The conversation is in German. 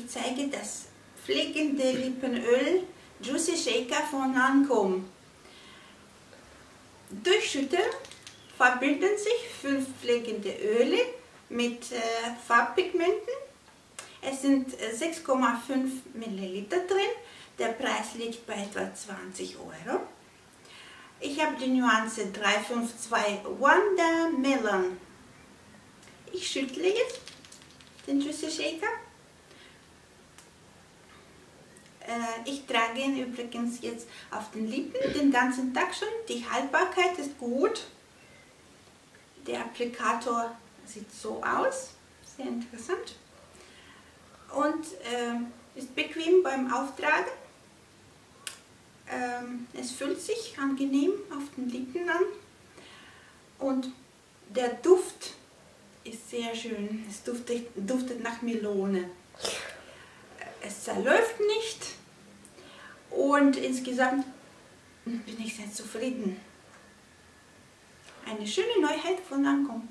Ich zeige das pflegende Lippenöl Juicy Shaker von Lancôme. Durchschütteln verbinden sich 5 pflegende Öle mit Farbpigmenten. Es sind 6,5 Milliliter drin. Der Preis liegt bei etwa 20 Euro. Ich habe die Nuance 352 Watermelon. Ich schüttle jetzt den Juicy Shaker. Ich trage ihn übrigens jetzt auf den Lippen den ganzen Tag schon. Die Haltbarkeit ist gut. Der Applikator sieht so aus. Sehr interessant. Und ist bequem beim Auftragen. Es fühlt sich angenehm auf den Lippen an. Und der Duft ist sehr schön. Es duftet nach Melone. Es zerläuft nicht. Und insgesamt bin ich sehr zufrieden. Eine schöne Neuheit von Lancôme.